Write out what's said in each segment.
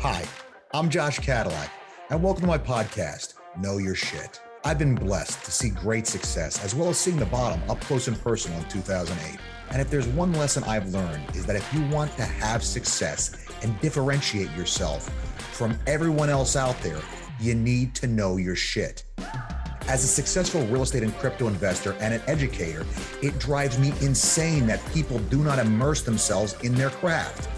Hi, I'm Josh Cadillac, and welcome to my podcast, Know Your Shit. I've been blessed to see great success, as well as seeing the bottom up close and personal in 2008. And if there's one lesson I've learned, is that if you want to have success and differentiate yourself from everyone else out there, you need to know your shit. As a successful real estate and crypto investor and an educator, it drives me insane that people do not immerse themselves in their craft.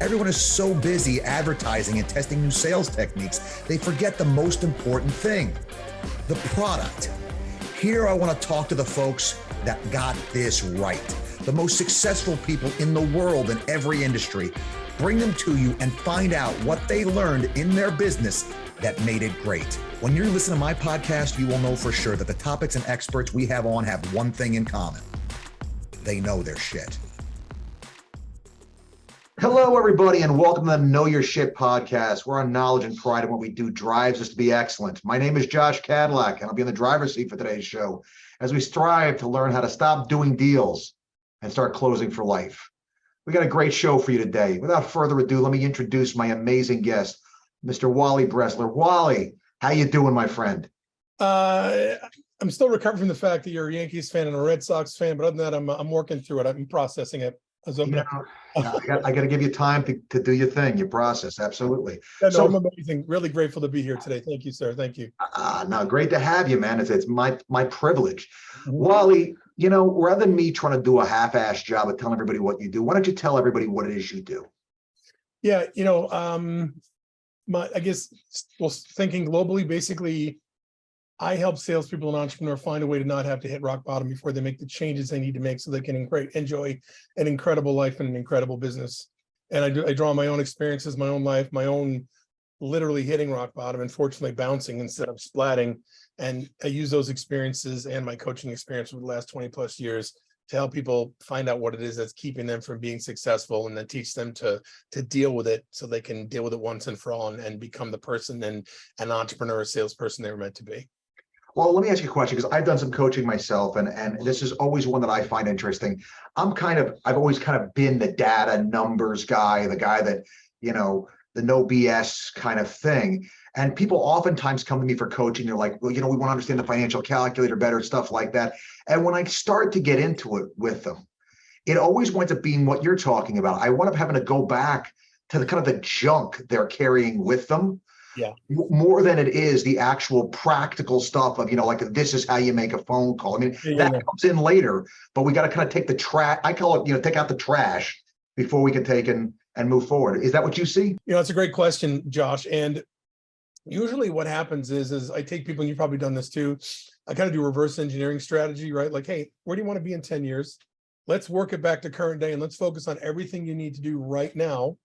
Everyone is so busy advertising and testing new sales techniques, they forget the most important thing, the product. Here I want to talk to the folks that got this right, the most successful people in the world in every industry. Bring them to you and find out what they learned in their business that made it great. When you listen to my podcast, you will know for sure that the topics and experts we have on have one thing in common. They know their shit. Hello, everybody, and welcome to the Know Your Shit podcast, where our knowledge and pride in what we do drives us to be excellent. My name is Josh Cadillac, and I'll be in the driver's seat for today's show as we strive to learn how to stop doing deals and start closing for life. We got a great show for you today. Without further ado, let me introduce my amazing guest, Mr. Wally Bressler. Wally, how you doing, my friend? I'm still recovering from the fact that you're a Yankees fan and a Red Sox fan, but other than that, I'm working through it. I'm processing it. I got to give you time to do your thing, your process. Absolutely. Yeah, no, I'm amazing. Really grateful to be here today. Thank you, sir. Thank you. No, great to have you, man. It's my privilege. Mm-hmm. Wally, rather than me trying to do a half-assed job of telling everybody what you do, why don't you tell everybody what it is you do? Yeah, thinking globally, basically, I help salespeople and entrepreneurs find a way to not have to hit rock bottom before they make the changes they need to make so they can enjoy an incredible life and an incredible business. And I draw my own experiences, my own life, my own literally hitting rock bottom and fortunately bouncing instead of splatting. And I use those experiences and my coaching experience over the last 20 plus years to help people find out what it is that's keeping them from being successful, and then teach them to deal with it so they can deal with it once and for all and become the person and an entrepreneur or salesperson they were meant to be. Well, let me ask you a question, because I've done some coaching myself, and this is always one that I find interesting. I've always kind of been the data numbers guy, the guy that, the no BS kind of thing. And people oftentimes come to me for coaching. They're like, well, we want to understand the financial calculator better, stuff like that. And when I start to get into it with them, it always winds up being what you're talking about. I wind up having to go back to the kind of the junk they're carrying with them. Yeah. More than it is the actual practical stuff of, like, this is how you make a phone call. I mean, that comes in later, but we got to kind of take the trash. I call it, take out the trash before we can take and move forward. Is that what you see? It's a great question, Josh. And usually what happens is I take people, and you've probably done this too. I kind of do reverse engineering strategy, right? Like, hey, where do you want to be in 10 years? Let's work it back to current day, and let's focus on everything you need to do right now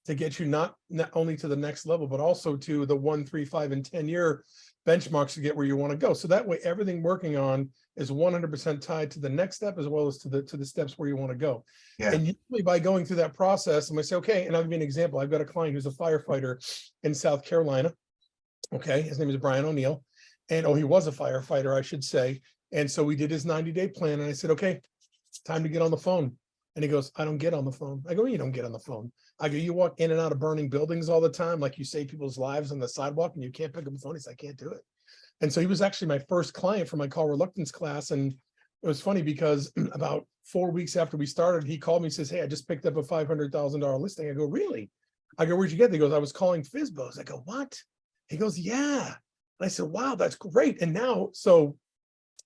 to get you not only to the next level, but also to the 1, 3, 5, and 10-year benchmarks to get where you want to go. So that way, everything working on is 100% tied to the next step, as well as to the steps where you want to go. Yeah. And usually by going through that process, I'm going to say, okay, and I'll give you an example. I've got a client who's a firefighter in South Carolina. Okay, his name is Brian O'Neill. And he was a firefighter, I should say. And so we did his 90-day plan. And I said, okay, it's time to get on the phone. And he goes, I don't get on the phone. I go, you don't get on the phone. I go, you walk in and out of burning buildings all the time, like you save people's lives on the sidewalk, and you can't pick up the phone. He said, I can't do it. And so he was actually my first client for my call reluctance class. And it was funny because about 4 weeks after we started, he called me and says, hey, I just picked up a $500,000 listing. I go, really? I go, where'd you get it? He goes, I was calling FSBOs. I go, what? He goes, yeah. And I said, wow, that's great. And now, so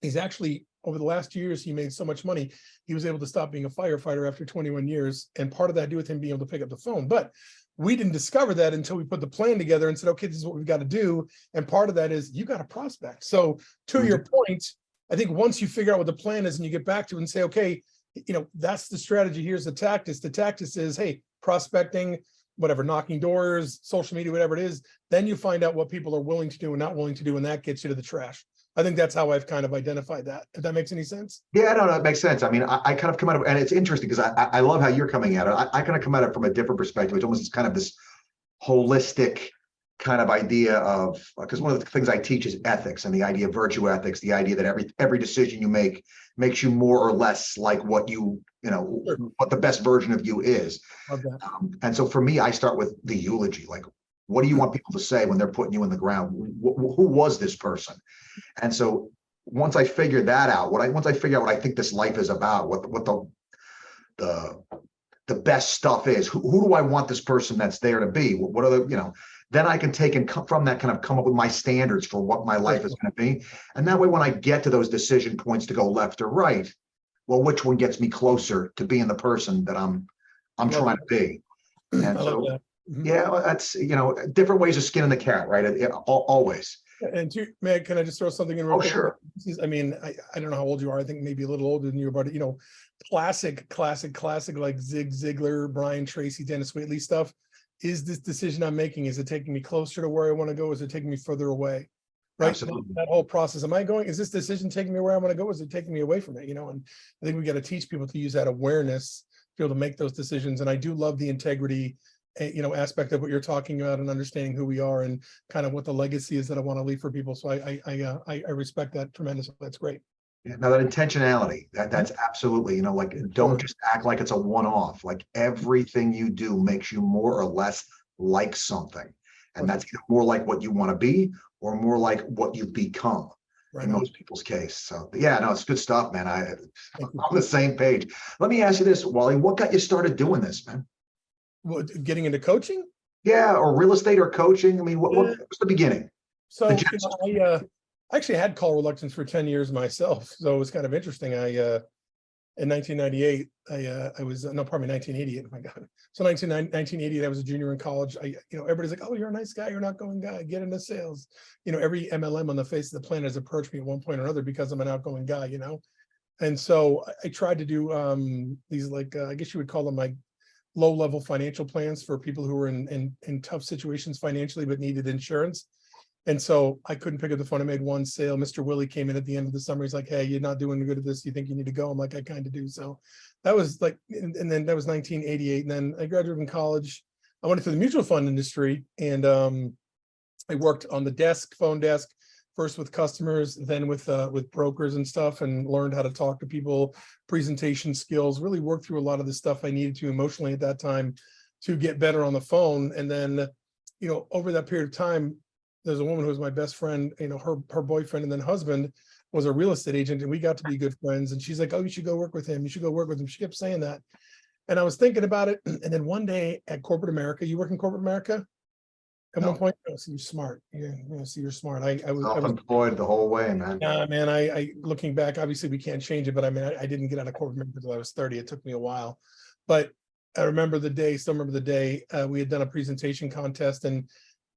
he's actually, over the last years, he made so much money, he was able to stop being a firefighter after 21 years. And part of that had to do with him being able to pick up the phone. But we didn't discover that until we put the plan together and said, okay, this is what we've got to do. And part of that is you got to prospect. So to your point, I think once you figure out what the plan is and you get back to it and say, okay, that's the strategy. Here's the tactics. The tactics is, hey, prospecting, whatever, knocking doors, social media, whatever it is. Then you find out what people are willing to do and not willing to do. And that gets you to the trash. I think that's how I've kind of identified that. If that makes any sense. Yeah, no, it makes sense. I mean, I kind of come at it, and it's interesting because I love how you're coming at it. I kind of come at it from a different perspective. It's almost kind of this holistic kind of idea of, because one of the things I teach is ethics and the idea of virtue ethics, the idea that every decision you make makes you more or less like what what the best version of you is. Okay. And so for me, I start with the eulogy, like, What do you want people to say when they're putting you in the ground? Who was this person? And so once I figured that out, once I figure out what I think this life is about, what the best stuff is, who do I want this person that's there to be? What are the, then I can take and from that kind of come up with my standards for what my life is going to be. And that way, when I get to those decision points to go left or right, well, which one gets me closer to being the person that I'm trying to be? And so, yeah, that's, different ways of skinning the cat, right? Always. And Meg, can I just throw something in real quick? Sure. I mean, I don't know how old you are. I think maybe a little older than you, but classic like Zig Ziglar, Brian Tracy, Dennis Waitley stuff. Is this decision I'm making, is it taking me closer to where I want to go? Is it taking me further away? Right. Absolutely. That whole process. Is this decision taking me where I want to go? Is it taking me away from it? And I think we got to teach people to use that awareness to be able to make those decisions. And I do love the integrity, aspect of what you're talking about and understanding who we are and kind of what the legacy is that I want to leave for people. So I respect that tremendously. That's great. Yeah, now that intentionality, that's absolutely, don't just act like it's a one-off. Like everything you do makes you more or less like something. And that's more like what you want to be or more like what you've become in most people's case. So yeah, no, it's good stuff, man. I'm on the same page. Let me ask you this, Wally, what got you started doing this, man? What, getting into coaching? Yeah, or real estate or coaching. I mean, what was the beginning? So I actually had call reluctance for 10 years myself. So it was kind of interesting. In 1998, I was, no, pardon me, 1988. Oh my God. So 1988, I was a junior in college. Everybody's like, oh, you're a nice guy. You're not going guy. Get into sales. Every MLM on the face of the planet has approached me at one point or another because I'm an outgoing guy, And so I tried to do these, like, I guess you would call them like low-level financial plans for people who were in tough situations financially, but needed insurance. And so I couldn't pick up the phone. I made one sale. Mr. Willie came in at the end of the summer. He's like, hey, you're not doing good at this. You think you need to go? I'm like, I kind of do. So that was like, and then that was 1988. And then I graduated from college. I went into the mutual fund industry and I worked on the phone desk, first with customers, then with brokers and stuff, and learned how to talk to people, presentation skills, really worked through a lot of the stuff I needed to emotionally at that time to get better on the phone. And then, over that period of time, there's a woman who was my best friend, her boyfriend and then husband was a real estate agent, and we got to be good friends. And she's like, oh, you should go work with him. You should go work with him. She kept saying that. And I was thinking about it. And then one day at corporate America, you work in corporate America? At one point, so you're smart. So you're smart. I was self-employed the whole way, man. Yeah, man. I looking back, obviously we can't change it, but I mean, I didn't get out of corporate America until I was 30. It took me a while, but I remember the day. Still remember the day we had done a presentation contest, and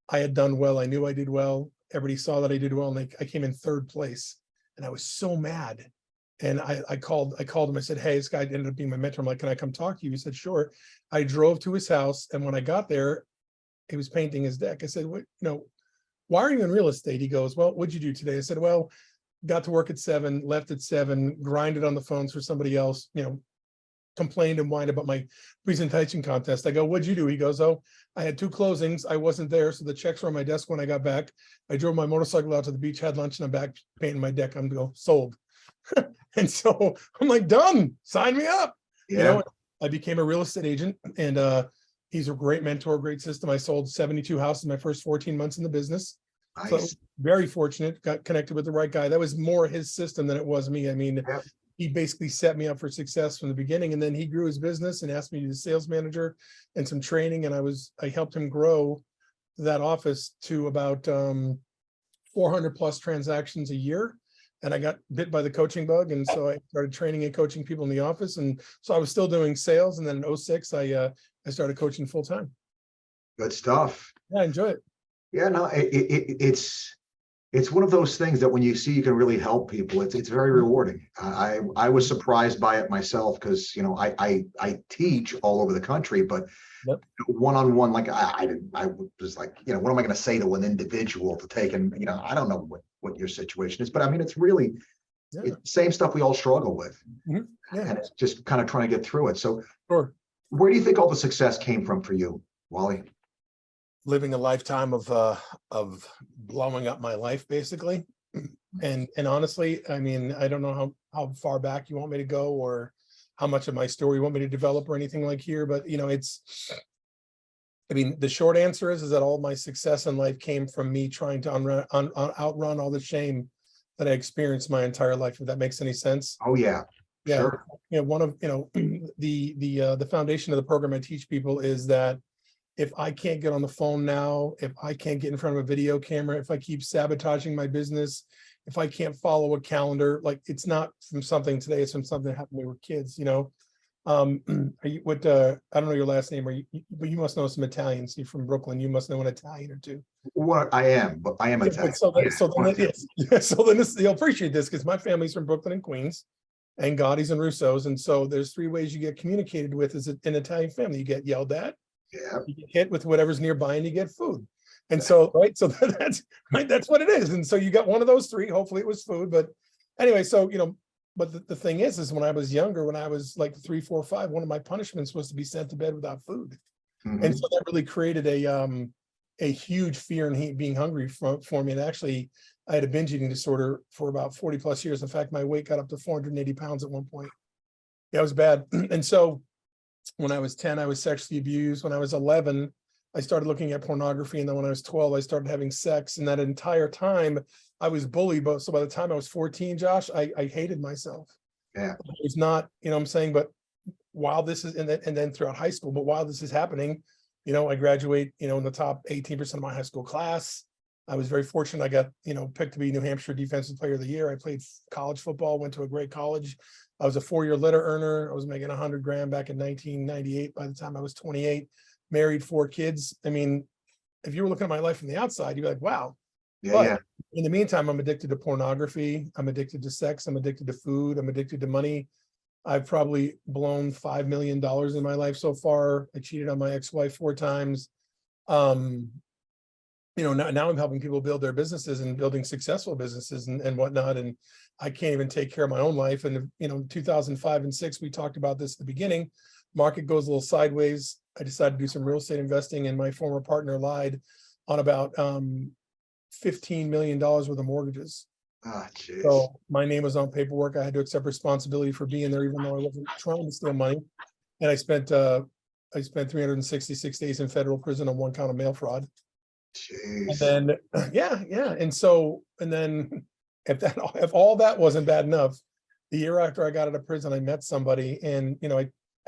I had done well. I knew I did well. Everybody saw that I did well, and I came in third place, and I was so mad. And I called him. I said, hey, this guy ended up being my mentor. I'm like, can I come talk to you? He said, sure. I drove to his house, and when I got there, he was painting his deck. I said, what, why are you in real estate? He goes, well, what'd you do today? I said, well, got to work at 7, left at 7, grinded on the phones for somebody else, complained and whined about my presentation contest. I go, what'd you do? He goes, oh, I had 2 closings. I wasn't there. So the checks were on my desk when I got back. I drove my motorcycle out to the beach, had lunch, and I'm back painting my deck. I'm go sold. And so I'm like, done, sign me up. Yeah. I became a real estate agent, and he's a great mentor, great system. I sold 72 houses in my first 14 months in the business. Nice. So very fortunate, got connected with the right guy. That was more his system than it was me. I mean, he basically set me up for success from the beginning, and then he grew his business and asked me to be the sales manager and some training. And I helped him grow that office to about 400 plus transactions a year. And I got bit by the coaching bug. And so I started training and coaching people in the office. And so I was still doing sales. And then in 2006, I started coaching full time. Good stuff. Yeah, I enjoy it. Yeah, no, it's one of those things that when you see you can really help people, it's very rewarding. I was surprised by it myself because I teach all over the country, but one-on-one, like I was like, what am I going to say to an individual to take? And I don't know what your situation is, but I mean, it's really it's the same stuff we all struggle with, and it's just kind of trying to get through it. So, where do you think all the success came from for you, Wally? Living a lifetime of blowing up my life, basically. And honestly, I mean, I don't know how far back you want me to go or how much of my story you want me to develop or anything like here, but it's I mean, the short answer is that all my success in life came from me trying to outrun all the shame that I experienced my entire life, if that makes any sense. Oh yeah, Yeah. sure. One of, the foundation of the program I teach people is that if I can't get on the phone now, if I can't get in front of a video camera, if I keep sabotaging my business, if I can't follow a calendar, like it's not from something today, it's from something that happened when we were kids, are you what I don't know your last name, but you must know some Italians. You're from Brooklyn, you must know an Italian or two. What I am, but I am Yeah, Italian. so Yeah, then so then you'll appreciate this because my family's from Brooklyn and Queens and Gotti's and Russo's. And so there's three ways you get communicated with as an Italian family. You get yelled at, yeah. you get hit with whatever's nearby, and you get food. And so, right, so that's right, that's what it is. And so you got one of those three. Hopefully it was food, but anyway, so but the thing is when I was younger, when I was like 3, 4, 5, one of my punishments was to be sent to bed without food. And so that really created a huge fear and being hungry for me. And actually, I had a binge eating disorder for about 40 plus years. In fact, my weight got up to 480 pounds at one point. Yeah, it was bad. And so when I was 10, I was sexually abused. When I was 11, I started looking at pornography. And then when I was 12, I started having sex. And that entire time I was bullied. But so by the time I was 14, Josh, I hated myself. Yeah. It's not, what I'm saying, but while this is, and then throughout high school, but while this is happening, I graduate, in the top 18% of my high school class. I was very fortunate. I got, picked to be New Hampshire Defensive Player of the Year. I played college football, went to a great college. I was a 4-year letter earner. I was making $100,000 back in 1998. By the time I was 28, married, 4 kids. I mean, if you were looking at my life from the outside, you'd be like, wow. Yeah, but yeah. in the meantime, I'm addicted to pornography. I'm addicted to sex. I'm addicted to food. I'm addicted to money. I've probably blown $5 million in my life so far. I cheated on my ex-wife 4 times. Now I'm helping people build their businesses and building successful businesses and whatnot. And I can't even take care of my own life. And, 2005 and 6, we talked about this at the beginning. Market goes a little sideways. I decided to do some real estate investing, and my former partner lied on about $15 million worth of mortgages. Ah, jeez. So my name was on paperwork. I had to accept responsibility for being there, even though I wasn't trying to steal money. And I spent 366 days in federal prison on 1 count of mail fraud. Jeez. And then, yeah. And then if all that wasn't bad enough, the year after I got out of prison, I met somebody, and,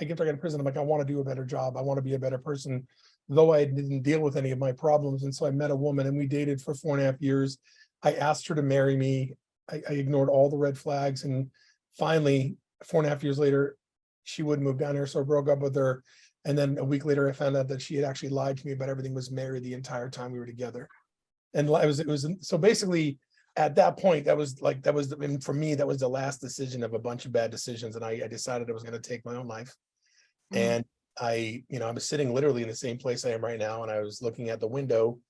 I get to get out of prison. I'm like, I want to do a better job. I want to be a better person, though I didn't deal with any of my problems. And so I met a woman, and we dated for 4.5 years. I asked her to marry me. I ignored all the red flags. And finally, 4.5 years later, she wouldn't move down here. So I broke up with her. And then a week later, I found out that she had actually lied to me about everything, was married the entire time we were together. And it was so basically at that point, and for me, that was the last decision of a bunch of bad decisions. And I decided I was going to take my own life. And I was sitting literally in the same place I am right now. And I was looking at the window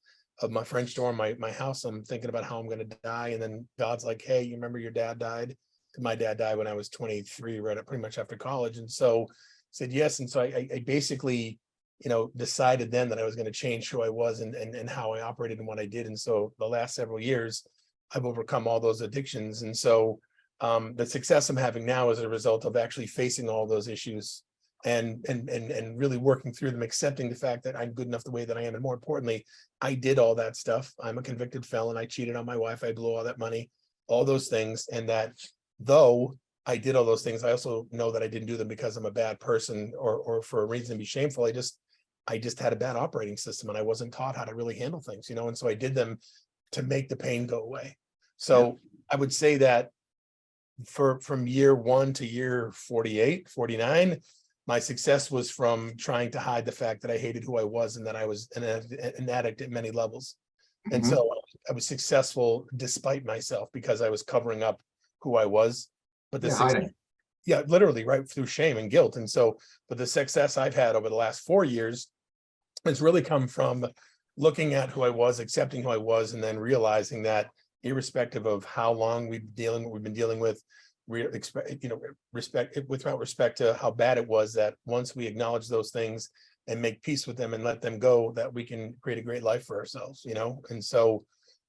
of my French door, my house. I'm thinking about how I'm going to die. And then God's like, hey, you remember your dad died? My dad died when I was 23, right, pretty much after college. And so I said yes. And so I basically, decided then that I was going to change who I was and how I operated and what I did. And so the last several years, I've overcome all those addictions. And so the success I'm having now is a result of actually facing all those issues and really working through them, accepting the fact that I'm good enough the way that I am. And more importantly, I did all that stuff. I'm a convicted felon. I cheated on my wife. I blew all that money, all those things. And that though I did all those things, I also know that I didn't do them because I'm a bad person or for a reason to be shameful. I just had a bad operating system, and I wasn't taught how to really handle things, and so I did them to make the pain go away. So I would say that from year 1 to year 48, 49, my success was from trying to hide the fact that I hated who I was and that I was an addict at many levels. And so I was successful despite myself because I was covering up who I was. But literally, right, through shame and guilt. And so, but the success I've had over the last 4 years has really come from looking at who I was, accepting who I was, and then realizing that irrespective of how long we've been dealing with, without respect to how bad it was, that once we acknowledge those things and make peace with them and let them go, that we can create a great life for ourselves, And so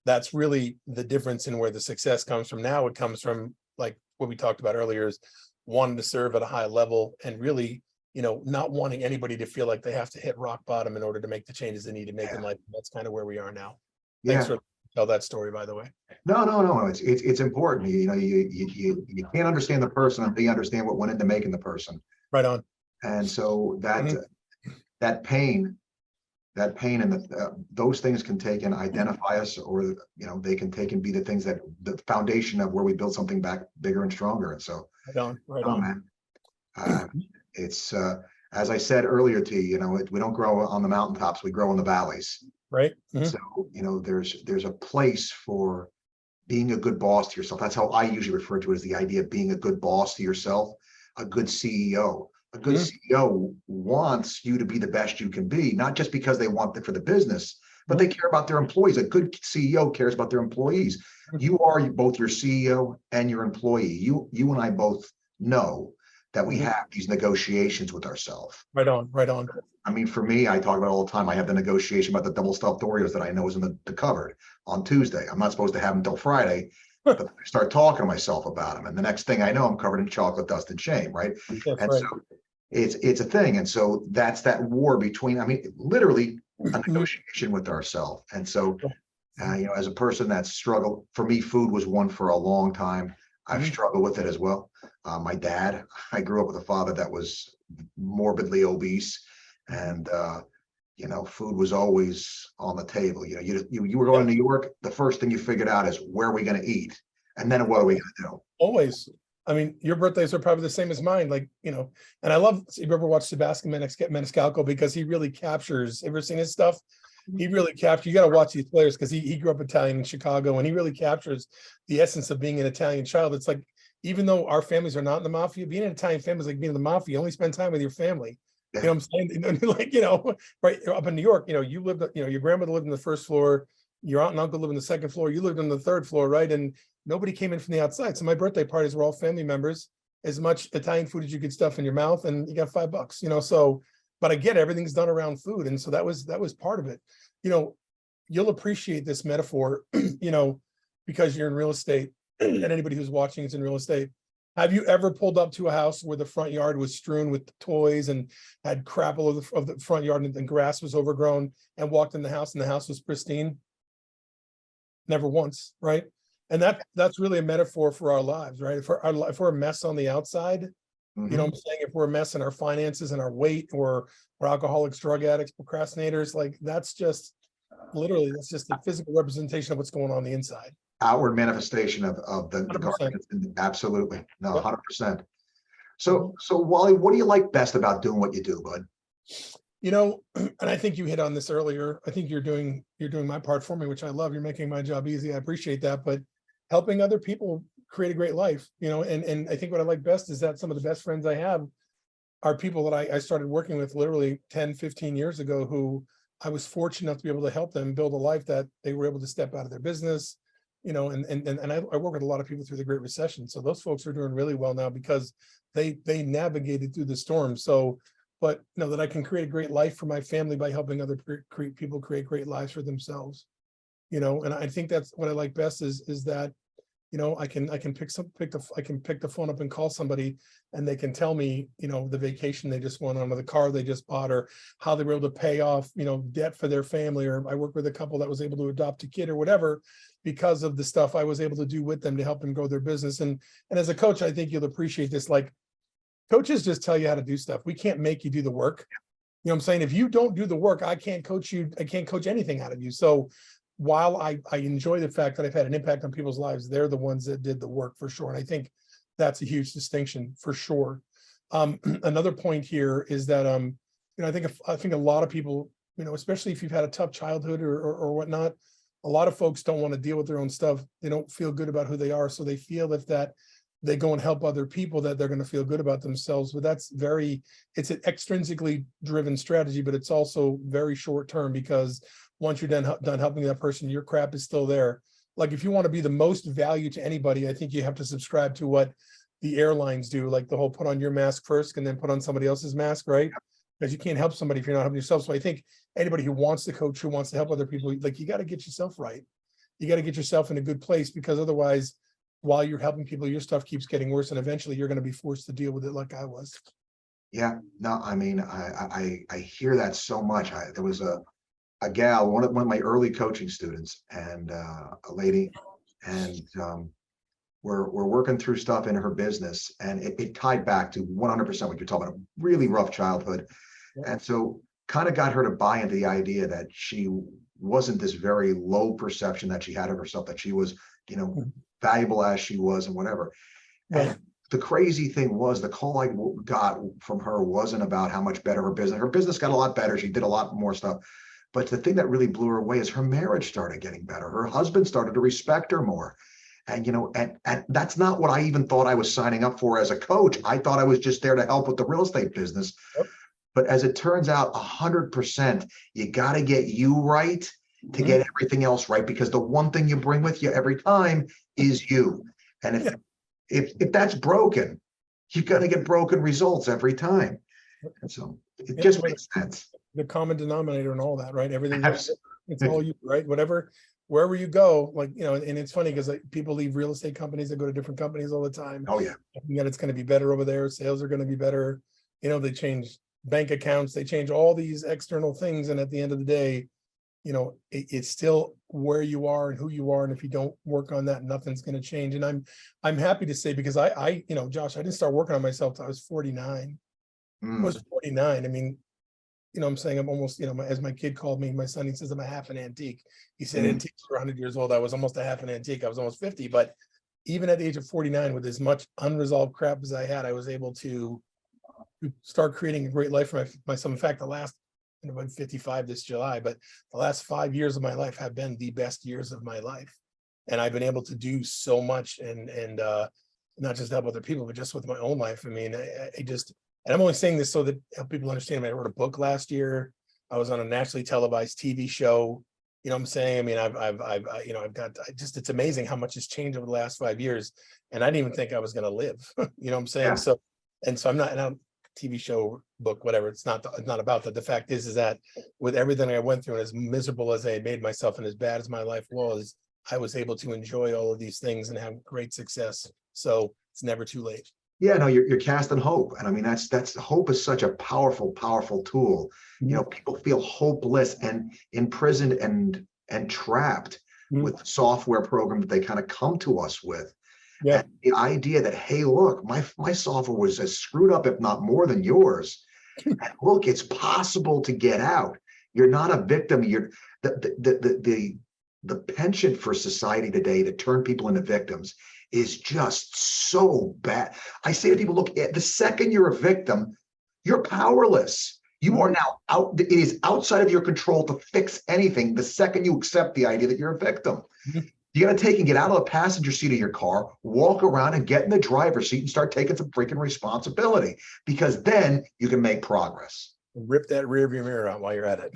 that's really the difference in where the success comes from now. It comes from, like what we talked about earlier, is wanting to serve at a high level and really not wanting anybody to feel like they have to hit rock bottom in order to make the changes they need to make in Yeah. life. That's kind of where we are now. Yeah. Thanks for tell that story, by the way. No. It's important. You can't understand the person until you understand what went into making the person. Right on. And so that Mhm. that pain, and those things can take and identify us, or they can take and be the things that the foundation of where we build something back bigger and stronger. And so, Right on. Right oh on. man, it's as I said earlier to you, we don't grow on the mountaintops, we grow in the valleys. Right. Mhm. So there's a place for being a good boss to yourself. That's how I usually refer to it, as the idea of being a good boss to yourself, a good CEO. A good Mhm. CEO wants you to be the best you can be, not just because they want it for the business, but they care about their employees. A good CEO cares about their employees. You are both your CEO and your employee. You and I both know that we Mhm. have these negotiations with ourselves. Right on. Right on. I mean, for me, I talk about it all the time. I have the negotiation about the double stuffed Oreos that I know is in the cupboard on Tuesday. I'm not supposed to have them until Friday, but I start talking to myself about them. And the next thing I know, I'm covered in chocolate dust and shame, right? That's And right. so it's a thing. And so that's that war between, I mean, literally a Mhm. negotiation with ourselves. And so, as a person that struggled, for me, food was one for a long time. I've Mhm. struggled with it as well. My dad, I grew up with a father that was morbidly obese, and food was always on the table. You were going Yeah. to New York, the first thing you figured out is, where are we going to eat, and then what are we going to do? Always. I mean, your birthdays are probably the same as mine. Like, and I love, you ever watch Sebastian Maniscalco, because he really captures, ever seen his stuff? He really captures, you got to watch these players, because he grew up Italian in Chicago, and he really captures the essence of being an Italian child. It's like, even though our families are not in the mafia, being an Italian family is like being in the mafia. You only spend time with your family. You know Yeah. what I'm saying? Like, right up in New York, you lived, your grandmother lived in the first floor, your aunt and uncle lived in the second floor, you lived on the third floor, right? And nobody came in from the outside. So my birthday parties were all family members, as much Italian food as you could stuff in your mouth, and you got $5, so, but again, everything's done around food. And so that was part of it. You'll appreciate this metaphor, because you're in real estate, and anybody who's watching is in real estate. Have you ever pulled up to a house where the front yard was strewn with toys and had crap all over of the front yard, and the grass was overgrown, and walked in the house and the house was pristine? Never once, right? And that's really a metaphor for our lives, right? If we're a mess on the outside, Mhm. I'm saying, if we're a mess in our finances and our weight, or we're alcoholics, drug addicts, procrastinators, like that's just the physical representation of what's going on the inside. Outward manifestation of the 100%. garden. Absolutely. No, Yep. 100%. Mhm. So Wally, what do you like best about doing what you do, bud? And I think you hit on this earlier. I think you're doing my part for me, which I love. You're making my job easy. I appreciate that. But helping other people create a great life, and I think what I like best is that some of the best friends I have are people that I started working with literally 10, 15 years ago, who I was fortunate enough to be able to help them build a life that they were able to step out of their business, and I work with a lot of people through the Great Recession. So those folks are doing really well now, because they navigated through the storm. So, but that I can create a great life for my family by helping other people create great lives for themselves. And I think that's what I like best is that I can pick the phone up and call somebody, and they can tell me, the vacation they just went on, or the car they just bought, or how they were able to pay off, debt for their family. Or I work with a couple that was able to adopt a kid or whatever, because of the stuff I was able to do with them to help them grow their business. And as a coach, I think you'll appreciate this. Like, coaches just tell you how to do stuff. We can't make you do the work. You know what I'm saying? If you don't do the work, I can't coach you. I can't coach anything out of you. So while I enjoy the fact that I've had an impact on people's lives, they're the ones that did the work, for sure. And I think that's a huge distinction, for sure. Another point here is that, I think a lot of people, especially if you've had a tough childhood or whatnot, a lot of folks don't want to deal with their own stuff. They don't feel good about who they are. So they feel if that they go and help other people, that they're going to feel good about themselves. But it's an extrinsically driven strategy, but it's also very short term, because once you're done helping that person, your crap is still there. Like, if you want to be the most value to anybody, I think you have to subscribe to what the airlines do, like the whole put on your mask first and then put on somebody else's mask, right? Because you can't help somebody if you're not helping yourself. So I think anybody who wants to coach, who wants to help other people, like, you got to get yourself right. You got to get yourself in a good place, because otherwise, while you're helping people, your stuff keeps getting worse, and eventually you're going to be forced to deal with it, like I was. Yeah, no, I mean, I hear that so much. There was a gal, one of my early coaching students, and a lady, and we're working through stuff in her business, and it tied back to 100% what you're talking about, a really rough childhood. Yeah. And so kind of got her to buy into the idea that she wasn't this very low perception that she had of herself, that she was, you know, valuable as she was and whatever. Right. And the crazy thing was, the call I got from her wasn't about how much better her business got a lot better. She did a lot more stuff. But the thing that really blew her away is her marriage started getting better. Her husband started to respect her more. And, you know, and that's not what I even thought I was signing up for as a coach. I thought I was just there to help with the real estate business. Yep. But as it turns out, 100%, you got to get you right to get everything else right, because the one thing you bring with you every time is you. And if that's broken, you're going to get broken results every time. And so it just makes sense. The common denominator and all that, right? Everything, it's all you, right? Whatever, wherever you go, like, you know, and it's funny because like, people leave real estate companies that go to different companies all the time. Oh yeah. Yet it's going to be better over there. Sales are going to be better. You know, they change bank accounts, they change all these external things. And at the end of the day, you know, it's still where you are and who you are. And if you don't work on that, nothing's going to change. And I'm happy to say, because I, you know, Josh, I didn't start working on myself till I was 49. I was 49. I mean, you know, I'm saying I'm almost, you know, as my kid called me, my son, he says I'm a half an antique. He said antiques were 100 years old. I was almost a half an antique. I was almost 50. But even at the age of 49, with as much unresolved crap as I had, I was able to start creating a great life for my son. In fact, the last, you know, I'm 55 this July, but the last 5 years of my life have been the best years of my life. And I've been able to do so much and not just help other people, but just with my own life. I mean, I just, and I'm only saying this so that people understand. I wrote a book last year. I was on a nationally televised TV show. You know what I'm saying? I mean, you know, I've got, just, it's amazing how much has changed over the last 5 years. And I didn't even think I was going to live, you know what I'm saying? Yeah. So, and so I'm not, TV show, book, whatever. It's not about that. The fact is that with everything I went through, and as miserable as I had made myself and as bad as my life was, I was able to enjoy all of these things and have great success. So it's never too late. Yeah, no, you're casting hope. And I mean, that's hope is such a powerful tool. You know, people feel hopeless and imprisoned and trapped with the software program that they kind of come to us with. Yeah. And the idea that, hey, look, my software was as screwed up, if not more than yours. And look, it's possible to get out. You're not a victim. You're the penchant for society today to turn people into victims is just so bad. I say to people, look, the second you're a victim, you're powerless. You are now out. It is outside of your control to fix anything the second you accept the idea that you're a victim. You got to take and get out of the passenger seat of your car, walk around and get in the driver's seat and start taking some freaking responsibility, because then you can make progress. Rip that rear view mirror out while you're at it.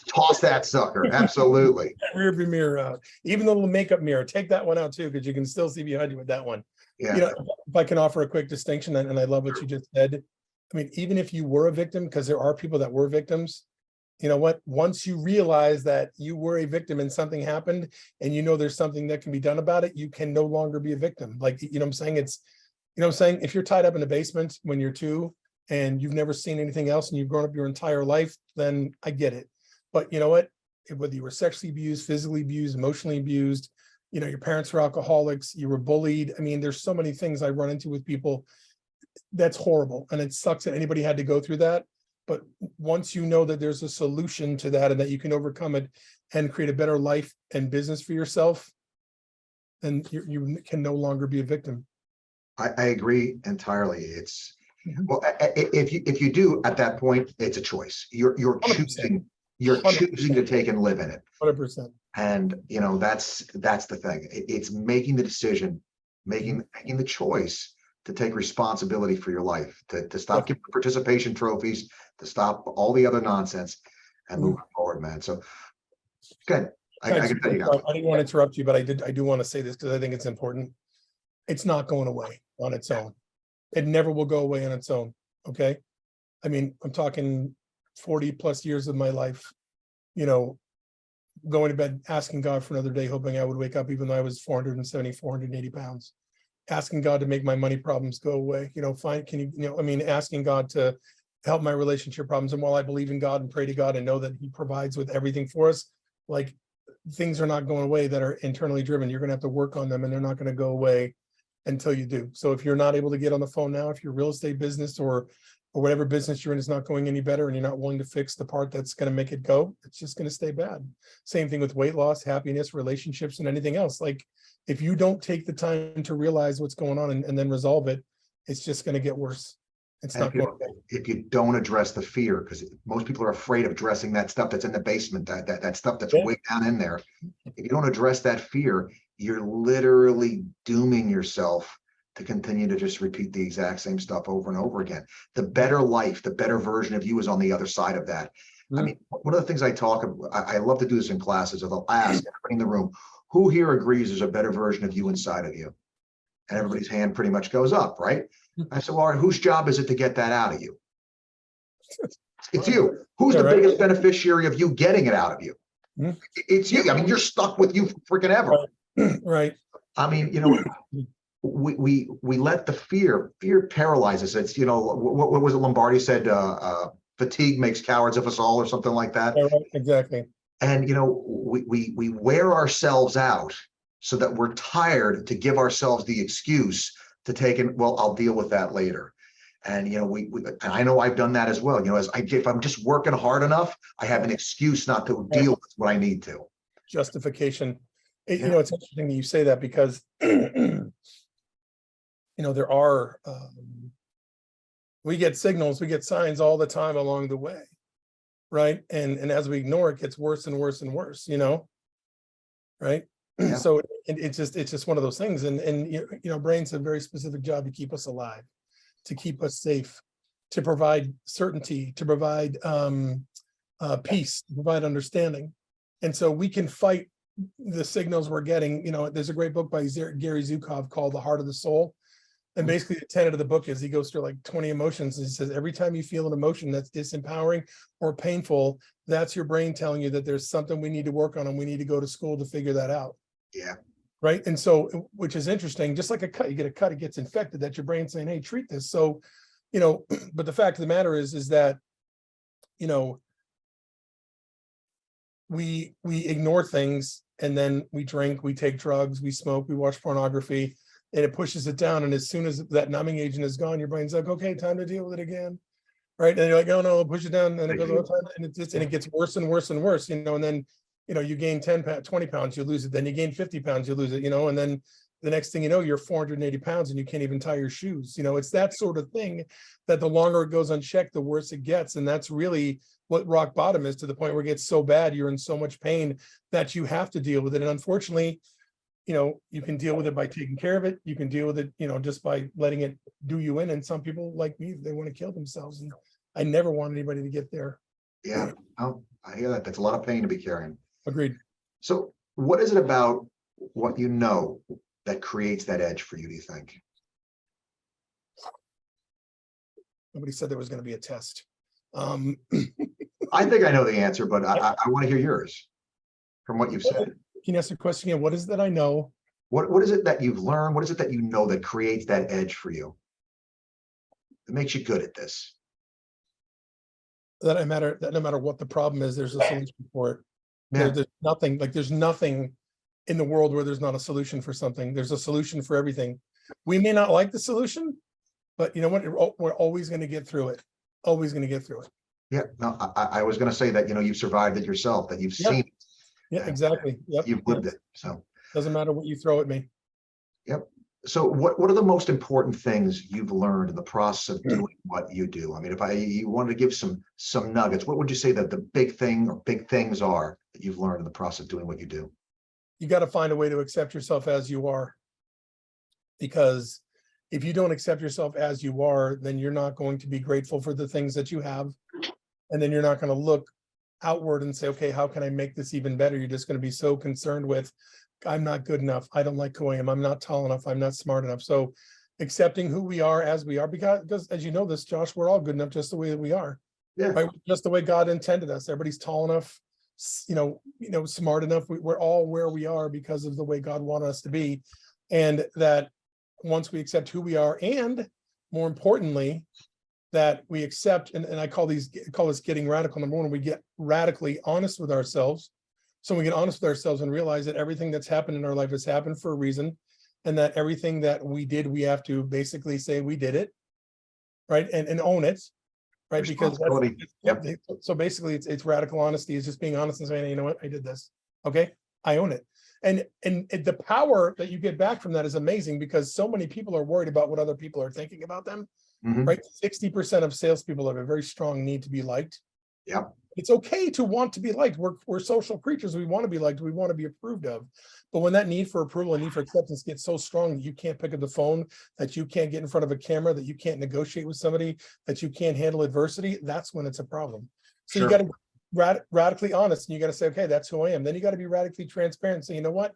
Toss that sucker. Absolutely. Rear view mirror out. Even the little makeup mirror, take that one out too, because you can still see behind you with that one. Yeah. You know, if I can offer a quick distinction, and I love what you just said. I mean, even if you were a victim, because there are people that were victims, you know what, once you realize that you were a victim and something happened and you know there's something that can be done about it, you can no longer be a victim. Like, you know what I'm saying? It's, you know what I'm saying? If you're tied up in a basement when you're 2 and you've never seen anything else and you've grown up your entire life, then I get it. But you know what? Whether you were sexually abused, physically abused, emotionally abused, you know, your parents were alcoholics, you were bullied. I mean, there's so many things I run into with people. That's horrible. And it sucks that anybody had to go through that. But once you know that there's a solution to that and that you can overcome it and create a better life and business for yourself, then you can no longer be a victim. I agree entirely. It's well, if you do at that point, it's a choice. You're 100%. choosing to take and live in it. 100%. And you know, that's the thing. It's making the decision, making the choice to take responsibility for your life, to stop giving participation trophies, to stop all the other nonsense and move forward, man. So good. I can tell you now. I didn't want to interrupt you, but I do want to say this because I think it's important. It's not going away on its own. It never will go away on its own. Okay. I mean, I'm talking 40 plus years of my life, you know, going to bed, asking God for another day, hoping I would wake up, even though I was 470, 480 pounds. asking God to make my money problems go away. Asking God to help my relationship problems. And while I believe in God and pray to God and know that he provides with everything for us, like, things are not going away that are internally driven. You're going to have to work on them, and they're not going to go away until you do. So if you're not able to get on the phone now, if your real estate business or whatever business you're in is not going any better, and you're not willing to fix the part that's going to make it go, it's just going to stay bad. Same thing with weight loss, happiness, relationships, and anything else. Like, if you don't take the time to realize what's going on and then resolve it, it's just going to get worse. It's And not going to. if you don't address the fear, because most people are afraid of addressing that stuff that's in the basement, that stuff that's way down in there. If you don't address that fear, you're literally dooming yourself to continue to just repeat the exact same stuff over and over again. The better life, the better version of you is on the other side of that. I mean, one of the things I love to do this in classes, is I'll ask everybody in the room, who here agrees there's a better version of you inside of you? And everybody's hand pretty much goes up, right? I said, well, all right, whose job is it to get that out of you? It's you. Who's the biggest beneficiary of you getting it out of you? It's you. I mean, you're stuck with you freaking ever. Right. I mean, we let the fear paralyze us. It's, what was it Lombardi said, fatigue makes cowards of us all, or something like that. Yeah, right. Exactly. And we wear ourselves out so that we're tired to give ourselves the excuse to take it. Well, I'll deal with that later. And and I know I've done that as well. If I'm just working hard enough, I have an excuse not to deal with what I need to. Justification. It's interesting that you say that, because there are we get signals, we get signs all the time along the way, right? And as we ignore it, gets worse and worse and worse, right? Yeah. So it's just one of those things. And brain's a very specific job to keep us alive, to keep us safe, to provide certainty, to provide peace, to provide understanding. And so we can fight the signals we're getting. There's a great book by Gary Zukov called The Heart of the Soul. And basically the tenet of the book is he goes through like 20 emotions. And he says, every time you feel an emotion that's disempowering or painful, that's your brain telling you that there's something we need to work on, and we need to go to school to figure that out. Yeah. Right. And so, which is interesting, just like a cut, you get a cut, it gets infected, that's your brain saying, hey, treat this. So, but the fact of the matter is that, we ignore things, and then we drink, we take drugs, we smoke, we watch pornography, and it pushes it down. And as soon as that numbing agent is gone, your brain's like, okay, time to deal with it again. Right. And you're like, oh no, push it down. And it goes all the time, and it gets worse and worse and worse, and then, you gain 20 pounds, you lose it. Then you gain 50 pounds, you lose it, and then the next thing you know, you're 480 pounds and you can't even tie your shoes. It's that sort of thing that the longer it goes unchecked, the worse it gets. And that's really what rock bottom is, to the point where it gets so bad, you're in so much pain that you have to deal with it. And unfortunately, you can deal with it by taking care of it. You can deal with it, just by letting it do you in. And some people like me, they want to kill themselves. And I never want anybody to get there. Yeah. Oh, I hear that. That's a lot of pain to be carrying. Agreed. So what is it about what that creates that edge for you, do you think? Nobody said there was going to be a test. I think I know the answer, but I want to hear yours from what you've said. Can you ask the question again? What is it that I know? What is it that you've learned? What is it that you know that creates that edge for you? That makes you good at this? That no matter what the problem is, there's a solution for it. Yeah. There's nothing in the world where there's not a solution for something. There's a solution for everything. We may not like the solution, but you know what? We're always going to get through it. Always going to get through it. Yeah. No, I was going to say that, you've survived it yourself, that you've seen it. Yeah, exactly. Yep. You've lived it. So doesn't matter what you throw at me. Yep. So what are the most important things you've learned in the process of doing what you do? I mean, if you wanted to give some nuggets, what would you say that the big thing or big things are that you've learned in the process of doing what you do? You got to find a way to accept yourself as you are. Because if you don't accept yourself as you are, then you're not going to be grateful for the things that you have. And then you're not going to look outward and say, okay, how can I make this even better? You're just going to be so concerned with, I'm not good enough. I don't like who I am. I'm not tall enough. I'm not smart enough. So accepting who we are as we are, because as you know this, Josh, we're all good enough just the way that we are. Yeah. Right? Just the way God intended us. Everybody's tall enough, smart enough. We're all where we are because of the way God wanted us to be. And that once we accept who we are, and more importantly, that we accept, and I call this getting radical. Number one, we get radically honest with ourselves. So we get honest with ourselves and realize that everything that's happened in our life has happened for a reason, and that everything that we did, we have to basically say we did it, right? And own it, right? Because so basically it's radical honesty is just being honest and saying, hey, you know what, I did this. Okay, I own it. And the power that you get back from that is amazing, because so many people are worried about what other people are thinking about them. Right? 60% of salespeople have a very strong need to be liked. Yeah. It's okay to want to be liked. We're social creatures. We want to be liked. We want to be approved of. But when that need for approval and need for acceptance gets so strong that you can't pick up the phone, that you can't get in front of a camera, that you can't negotiate with somebody, that you can't handle adversity, that's when it's a problem. So you got to be radically honest, and you got to say, okay, that's who I am. Then you got to be radically transparent. So you know what,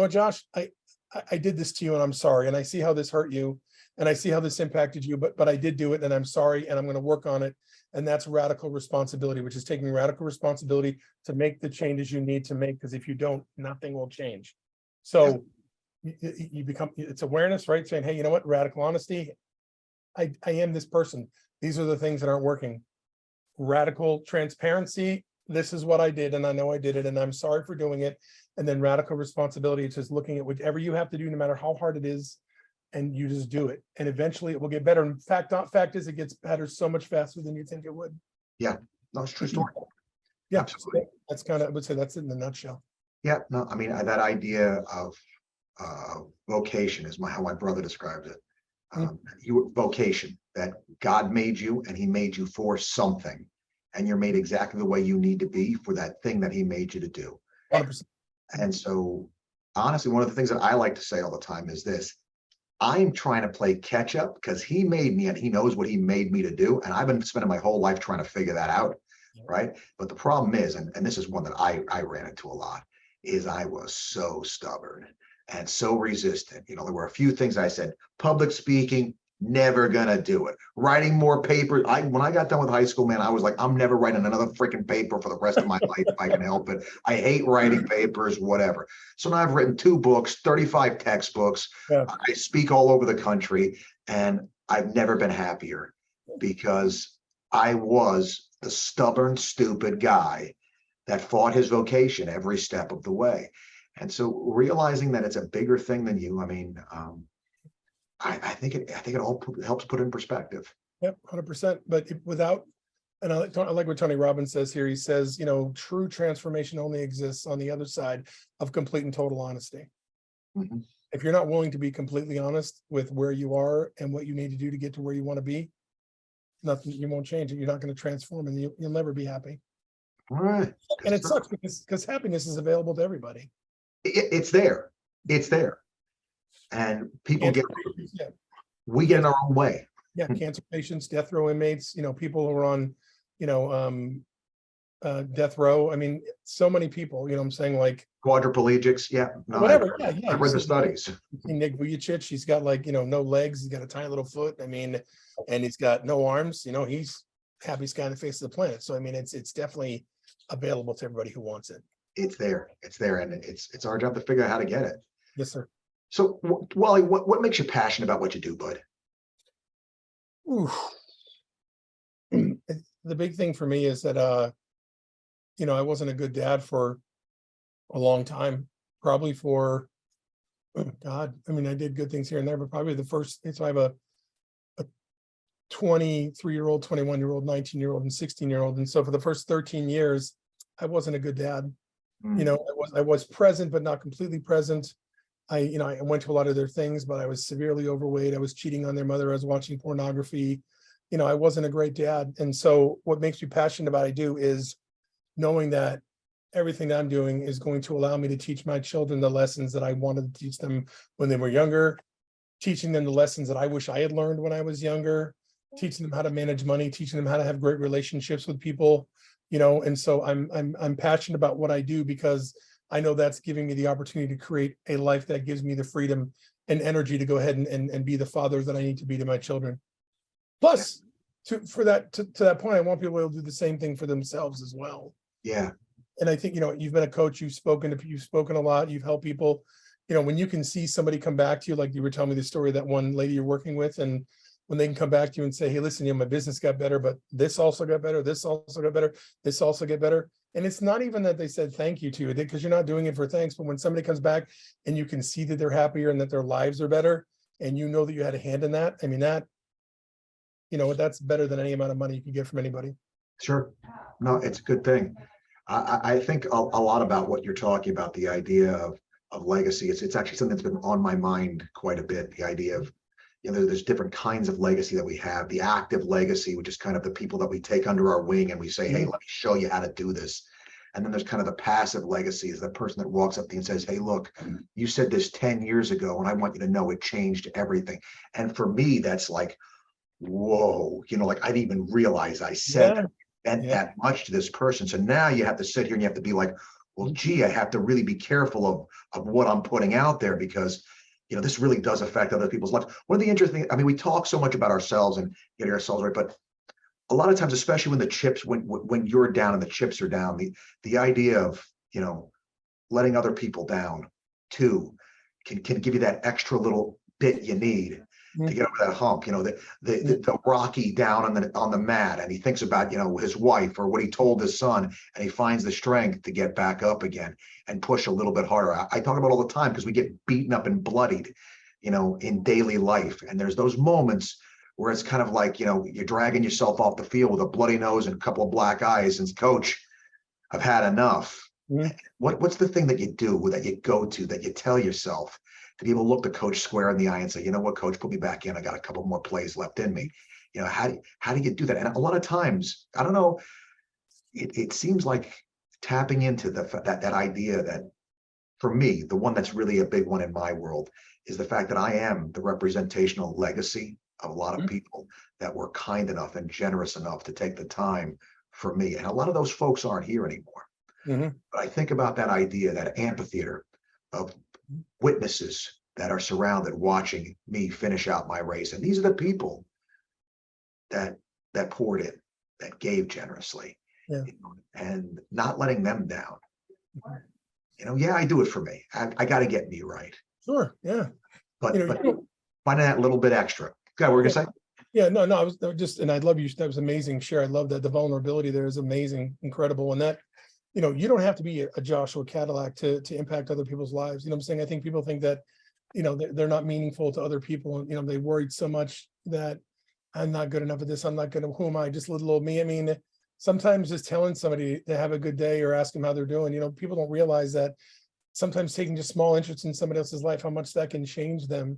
Josh, I did this to you, and I'm sorry, and I see how this hurt you, and I see how this impacted you, but I did do it, and I'm sorry, and I'm going to work on it. And that's radical responsibility, which is taking radical responsibility to make the changes you need to make, because if you don't, nothing will change. So you become, it's awareness, right? Saying, hey, you know what, radical honesty, I am this person. These are the things that aren't working. Radical transparency, this is what I did, and I know I did it, and I'm sorry for doing it. And then radical responsibility, it's just looking at whatever you have to do, no matter how hard it is, and you just do it, and eventually it will get better. In fact, fact is, it gets better so much faster than you think it would. Yeah, no, it's true story. Yeah, absolutely. That's kind of, I would say that's it in a nutshell. Yeah, no, I mean, that idea of vocation is how my brother describes it. Your vocation, that God made you, and he made you for something, and you're made exactly the way you need to be for that thing that he made you to do. 100%. And so honestly, one of the things that I like to say all the time is this: I'm trying to play catch up, because he made me and he knows what he made me to do. And I've been spending my whole life trying to figure that out. Right. But the problem is, and this is one that I ran into a lot, is I was so stubborn and so resistant. There were a few things I said. Public speaking, never gonna do it. Writing more paper. When I got done with high school, man, I was like, I'm never writing another freaking paper for the rest of my life if I can help it. I hate writing papers, whatever. So now I've written 2 books, 35 textbooks. Yeah. I speak all over the country, and I've never been happier, because I was the stubborn, stupid guy that fought his vocation every step of the way. And so realizing that it's a bigger thing than you, I mean, I think it all helps put in perspective. Yep, 100%. But without, and I like what Tony Robbins says here. He says, true transformation only exists on the other side of complete and total honesty. If you're not willing to be completely honest with where you are and what you need to do to get to where you want to be, nothing, you won't change it. You're not going to transform, and you'll never be happy. All right. And it sucks because happiness is available to everybody. It's there. It's there. And people we get in our own way. Yeah, cancer patients, death row inmates, people who are on, death row. I mean, so many people, I'm saying, like quadriplegics. Yeah. No, whatever. I read the studies. Nick Vujicic, he's got no legs, he's got a tiny little foot. I mean, and he's got no arms. He's happiest guy on the face of the planet. So I mean, it's definitely available to everybody who wants it. It's there, and it's our job to figure out how to get it. Yes, sir. So, Wally, what makes you passionate about what you do, bud? The big thing for me is that I wasn't a good dad for a long time. Probably for God, I mean, I did good things here and there, but probably the first. So I have a 23-year-old, 21-year-old, 19-year-old, and 16-year-old, and so for the first 13 years, I wasn't a good dad. I was present, but not completely present. I went to a lot of their things, but I was severely overweight. I was cheating on their mother. I was watching pornography. I wasn't a great dad. And so what makes me passionate about what I do is knowing that everything that I'm doing is going to allow me to teach my children the lessons that I wanted to teach them when they were younger, teaching them the lessons that I wish I had learned when I was younger, teaching them how to manage money, teaching them how to have great relationships with people, and so I'm passionate about what I do, because I know that's giving me the opportunity to create a life that gives me the freedom and energy to go ahead and be the father that I need to be to my children. Plus, to that point, I want people to do the same thing for themselves as well. Yeah. And I think, you've been a coach, you've spoken a lot, you've helped people, when you can see somebody come back to you, like you were telling me the story, that one lady you're working with, and when they can come back to you and say, hey, listen, my business got better, but this also got better, this also got better, this also get better. And it's not even that they said thank you to you, because you're not doing it for thanks, but when somebody comes back and you can see that they're happier and that their lives are better, and you know that you had a hand in that, I mean, that, that's better than any amount of money you can get from anybody. Sure. No, it's a good thing. I think a lot about what you're talking about, the idea of legacy. It's actually something that's been on my mind quite a bit. The idea of, there's different kinds of legacy that we have. The active legacy, which is kind of the people that we take under our wing and we say, hey, let me show you how to do this. And then there's kind of the passive legacy, is the person that walks up to you and says, hey, look, you said this 10 years ago, and I want you to know it changed everything. And for me, that's like, whoa, like I didn't even realize I said that much to this person. So now you have to sit here and you have to be like, well, gee, I have to really be careful of what I'm putting out there, because this really does affect other people's lives. One of the interesting, we talk so much about ourselves and getting ourselves right, but a lot of times, especially when the chips, when you're down and the chips are down, the idea of, letting other people down too can give you that extra little bit you need to get over that hump. The Rocky down on the mat, and he thinks about his wife or what he told his son, and he finds the strength to get back up again and push a little bit harder. I talk about all the time, because we get beaten up and bloodied in daily life, and there's those moments where it's kind of like you're dragging yourself off the field with a bloody nose and a couple of black eyes, and coach, I've had enough. What's the thing that you do, that you go to, that you tell yourself to be able to look the coach square in the eye and say, you know what, coach, put me back in. I got a couple more plays left in me. How do you do that? And a lot of times, I don't know, it seems like tapping into that idea that, for me, the one that's really a big one in my world is the fact that I am the representational legacy of a lot of people that were kind enough and generous enough to take the time for me. And a lot of those folks aren't here anymore. But I think about that idea, that amphitheater of witnesses that are surrounded watching me finish out my race. And these are the people that poured in, that gave generously, and not letting them down. I do it for me. I got to get me right. Sure. Yeah. But finding that little bit extra. Yeah, we're gonna say. Yeah, no, I was just, and I love you. That was amazing. Share. I love that. The vulnerability there is amazing, incredible. And that, you don't have to be a Joshua Cadillac to impact other people's lives. You know what I'm saying? I think people think that, they're not meaningful to other people. And, they worried so much that I'm not good enough at this. I'm not good. Who am I? Just little old me. I mean, sometimes just telling somebody to have a good day or ask them how they're doing, people don't realize that sometimes taking just small interest in somebody else's life, how much that can change them.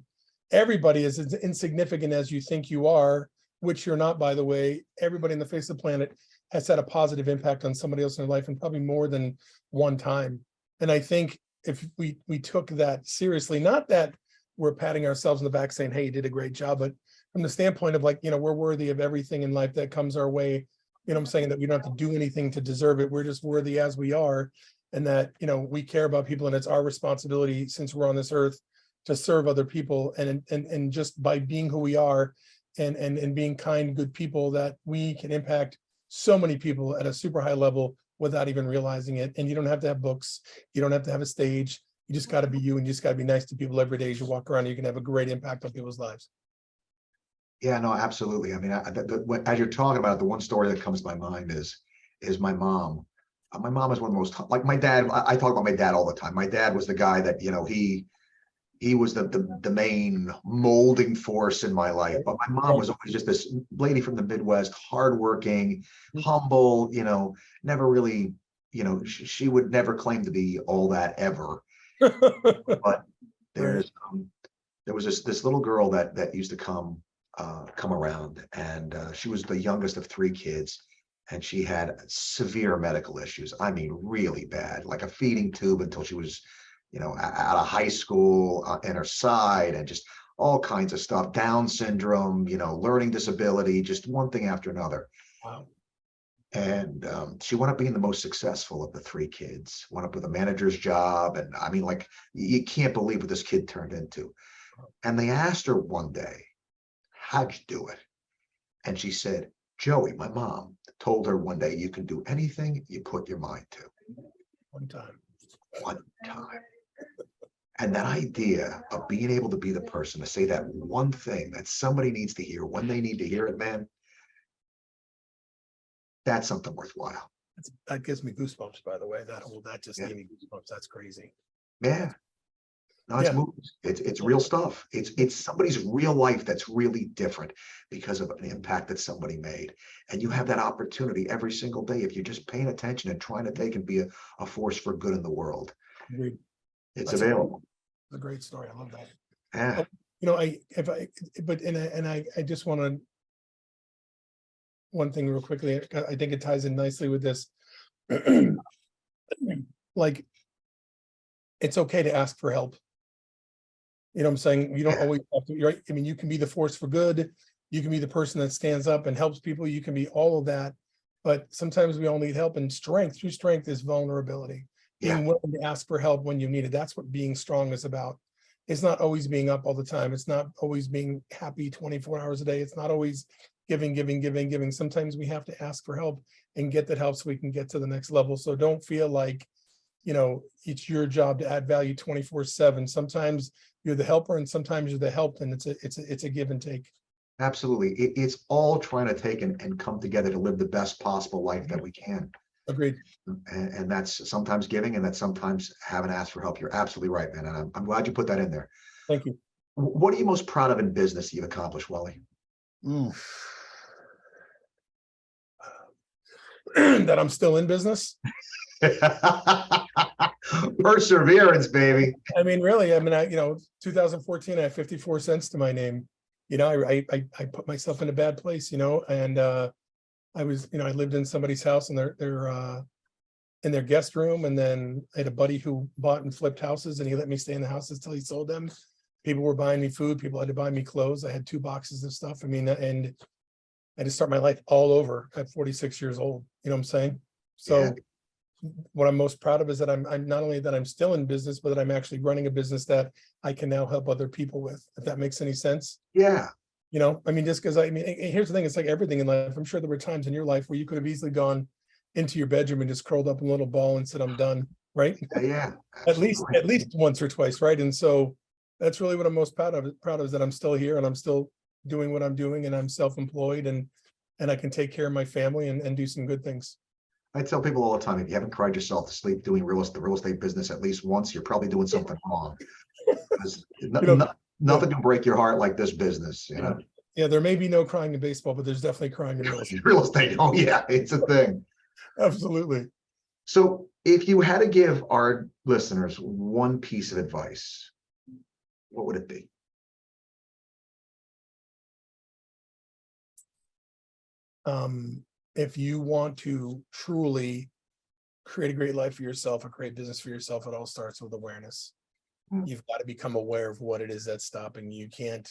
Everybody is as insignificant as you think you are, which you're not, by the way. Everybody on the face of the planet has had a positive impact on somebody else in their life, and probably more than one time. And I think if we took that seriously, not that we're patting ourselves on the back saying, hey, you did a great job, but from the standpoint of like, we're worthy of everything in life that comes our way. I'm saying that we don't have to do anything to deserve it. We're just worthy as we are. And that, we care about people, and it's our responsibility, since we're on this earth, to serve other people. And just by being who we are and being kind, good people, that we can impact so many people at a super high level without even realizing it. And you don't have to have books. You don't have to have a stage. You just got to be you, and you just got to be nice to people every day as you walk around. And you can have a great impact on people's lives. Yeah, no, absolutely. I mean, as you're talking about it, the one story that comes to my mind is my mom. My mom is one of the most, like my dad. I talk about my dad all the time. My dad was the guy that, he was the main molding force in my life. But my mom was always just this lady from the Midwest, hardworking, humble, never really, she would never claim to be all that ever. But there was this little girl that used to come around, and she was the youngest of 3 kids. And she had severe medical issues. I mean, really bad, like a feeding tube until she was, out of high school, in her side, and just all kinds of stuff, Down syndrome, learning disability, just one thing after another. Wow. And she wound up being the most successful of the 3 kids, wound up with a manager's job. And I mean, like, you can't believe what this kid turned into. And they asked her one day, how'd you do it? And she said, Joey, my mom, told her one day, you can do anything you put your mind to. One time. And that idea of being able to be the person to say that one thing that somebody needs to hear when they need to hear it, man, that's something worthwhile. That gives me goosebumps, by the way. That just Yeah. gave me goosebumps. That's crazy. Yeah. No, it's Yeah. movies. It's real stuff. It's somebody's real life that's really different because of an impact that somebody made. And you have that opportunity every single day if you're just paying attention and trying to take and be a force for good in the world. Agreed. It's That's available. a great story. I love that. Yeah. You know, I just want to, one thing real quickly, I think it ties in nicely with this. Like, it's okay to ask for help. You know what I'm saying? You don't Yeah. always have to, you're right. I mean, you can be the force for good. You can be the person that stands up and helps people. You can be all of that. But sometimes we all need help, and strength, true strength is vulnerability. Yeah. Being willing to ask for help when you need it. That's what being strong is about. It's not always being up all the time. It's not always being happy 24 hours a day. It's not always giving. Sometimes we have to ask for help and get that help so we can get to the next level. So don't feel like, you know, it's your job to add value 24/7. Sometimes you're the helper and sometimes you're the helped, and it's a give and take. Absolutely. It's all trying to take and come together to live the best possible life that we can. Agreed. And that's sometimes giving, and that's sometimes having asked for help. You're absolutely right, man. And I'm glad you put that in there. Thank you. What are you most proud of in business you've accomplished, Wally? That I'm still in business. Perseverance, baby. I mean, really, I mean, 2014, I have 54 cents to my name. You know, I put myself in a bad place, you know, and I was, you know, I lived in somebody's house in their guest room, and then I had a buddy who bought and flipped houses, and he let me stay in the houses till he sold them. People were buying me food. People had to buy me clothes. I had 2 boxes of stuff. I mean, and I had to start my life all over at 46 years old. You know what I'm saying? So. Yeah. What I'm most proud of is that I'm not only that I'm still in business, but that I'm actually running a business that I can now help other people with, if that makes any sense. Yeah. You know, I mean, just because here's the thing, it's like everything in life. I'm sure there were times in your life where you could have easily gone into your bedroom and just curled up in a little ball and said, I'm done, right? Yeah. at least once or twice, right? And so that's really what I'm most proud of is that I'm still here and I'm still doing what I'm doing, and I'm self-employed, and I can take care of my family and do some good things. I tell people all the time, if you haven't cried yourself to sleep doing the real estate business at least once, you're probably doing something wrong. Nothing can break your heart like this business, you know. Yeah, there may be no crying in baseball, but there's definitely crying in real estate. Real estate, oh yeah, it's a thing. Absolutely. So if you had to give our listeners one piece of advice, what would it be? If you want to truly create a great life for yourself, a great business for yourself, it all starts with awareness. You've got to become aware of what it is that's stopping you. You can't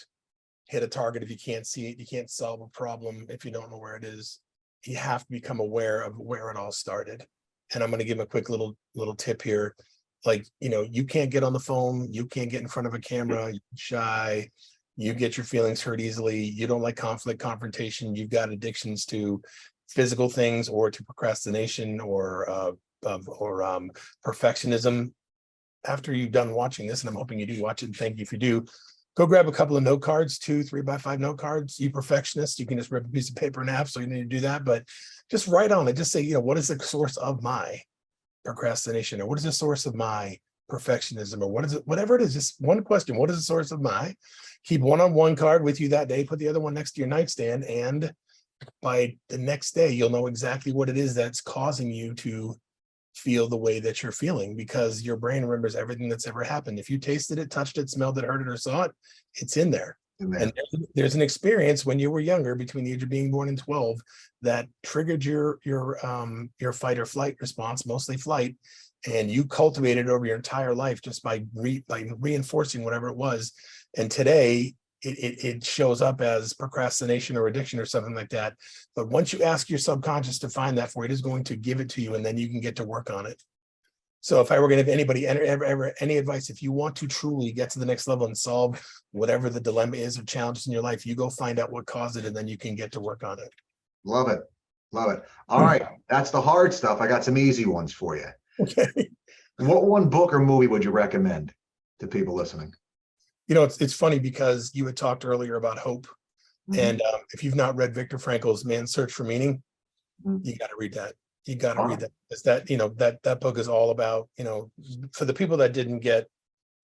hit a target if you can't see it. You can't solve a problem if you don't know where it is. You have to become aware of where it all started. And I'm going to give a quick little tip here. Like, you know, you can't get on the phone. You can't get in front of a camera. You're shy. You get your feelings hurt easily. You don't like conflict, confrontation. You've got addictions to physical things or to procrastination or perfectionism. After you've done watching this, and I'm hoping you do watch it, and thank you if you do, go grab a couple of note cards, 2 3x5 note cards. You perfectionists, you can just rip a piece of paper in half, so you need to do that, but just write on it. Just say, you know, what is the source of my procrastination, or what is the source of my perfectionism, or what is it, whatever it is, just one question. What is the source of my? Keep one on one card with you that day, put the other one next to your nightstand, and by the next day, you'll know exactly what it is that's causing you to feel the way that you're feeling, because your brain remembers everything that's ever happened. If you tasted it, touched it, smelled it, heard it, or saw it, it's in there. And there's an experience when you were younger, between the age of being born and 12, that triggered your fight or flight response, mostly flight, and you cultivated it over your entire life just by reinforcing whatever it was. And today it shows up as procrastination or addiction or something like that. But once you ask your subconscious to find that for you, it is going to give it to you, and then you can get to work on it. So if I were going to give anybody ever any advice, if you want to truly get to the next level and solve whatever the dilemma is or challenges in your life, you go find out what caused it, and then you can get to work on it. Love it. Love it. All right. That's the hard stuff. I got some easy ones for you. Okay. What one book or movie would you recommend? to people listening? You know, it's funny because you had talked earlier about hope. Mhm. And if you've not read Viktor Frankl's Man's Search for Meaning, Mhm. you got to read that. You got to All read right. that. It's that, you know, that book is all about, you know, for the people that didn't get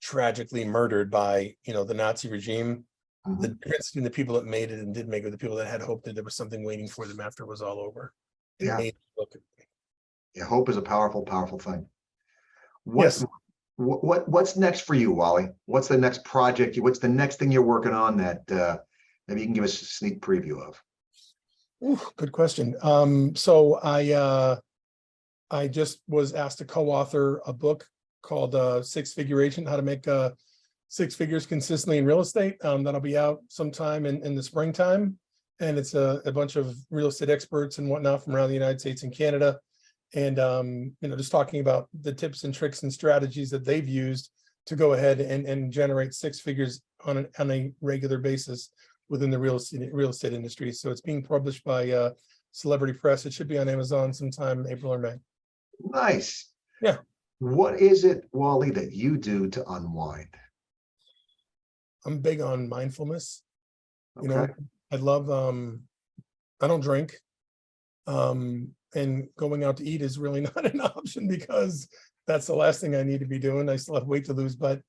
tragically murdered by, you know, the Nazi regime, the Mhm. difference between the people that made it and didn't make it, the people that had hope that there was something waiting for them after it was all over. It Yeah. made the book. Yeah, hope is a powerful, powerful thing. What Yes. what's next for you, Wally? What's the next project? What's the next thing you're working on that maybe you can give us a sneak preview of? Ooh, good question. So I just was asked to co-author a book called Six Figuration: How to Make Six Figures Consistently in Real Estate. That'll be out sometime in the springtime. And it's a bunch of real estate experts and whatnot from around the United States and Canada. And you know, just talking about the tips and tricks and strategies that they've used to go ahead and generate six figures on a regular basis within the real estate industry. So it's being published by Celebrity Press. It should be on Amazon sometime April or May. Nice. Yeah. What is it, Wally, that you do to unwind? I'm big on mindfulness. You Okay. know, I love I don't drink. And going out to eat is really not an option because that's the last thing I need to be doing. I still have weight to lose, but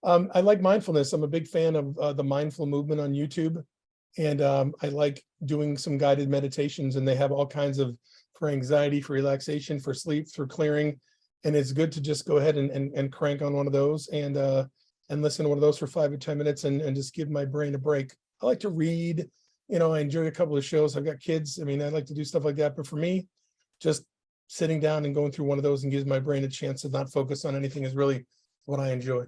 I like mindfulness. I'm a big fan of the mindful movement on YouTube. And I like doing some guided meditations, and they have all kinds of for anxiety, for relaxation, for sleep, for clearing. And it's good to just go ahead and crank on one of those and listen to one of those for 5 or 10 minutes and just give my brain a break. I like to read, you know, I enjoy a couple of shows. I've got kids. I mean, I like to do stuff like that. But for me, just sitting down and going through one of those and gives my brain a chance to not focus on anything is really what I enjoy.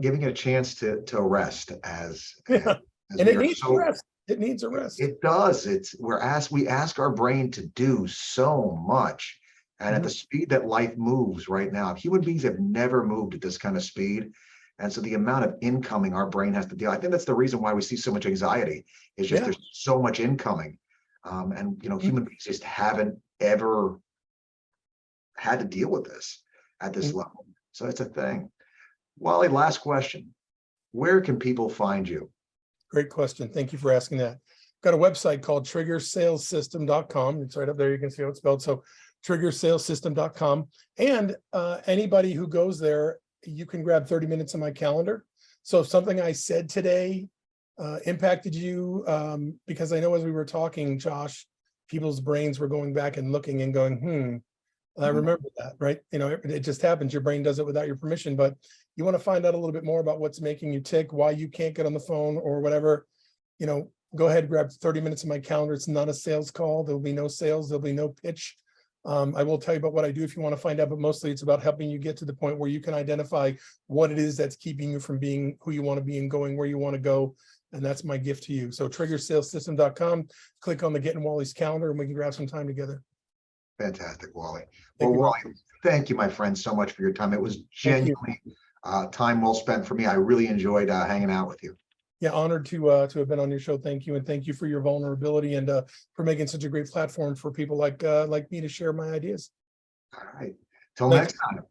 Giving it a chance to rest as Yeah. as And we it are needs a so rest. It needs a rest. it does. We ask our brain to do so much. And at the speed that life moves right now, human beings have never moved at this kind of speed. And so the amount of incoming our brain has to deal, I think that's the reason why we see so much anxiety. Is just Yeah. there's so much incoming. And you know, Mhm. human beings just haven't ever had to deal with this at this Mhm. level. So it's a thing. Wally, last question. Where can people find you? Great question. Thank you for asking that. Got a website called triggersalessystem.com. It's right up there. You can see how it's spelled. So triggersalessystem.com. And anybody who goes there, you can grab 30 minutes on my calendar. So if something I said today impacted you, because I know as we were talking, Josh, people's brains were going back and looking and going, I remember that, right? You know, it just happens. Your brain does it without your permission, but you want to find out a little bit more about what's making you tick, why you can't get on the phone or whatever, you know, go ahead, grab 30 minutes of my calendar. It's not a sales call. There'll be no sales. There'll be no pitch. I will tell you about what I do if you want to find out, but mostly it's about helping you get to the point where you can identify what it is that's keeping you from being who you want to be and going where you want to go. And that's my gift to you. So triggersalessystem.com, click on the Getting Wally's calendar and we can grab some time together. Fantastic, Wally. Thank Well, you, Wally, thank you, my friend, so much for your time. It was Thank you. genuinely time well spent for me. I really enjoyed hanging out with you. Yeah, honored to have been on your show. Thank you, and thank you for your vulnerability and for making such a great platform for people like me to share my ideas. All right. Till Thanks. next time.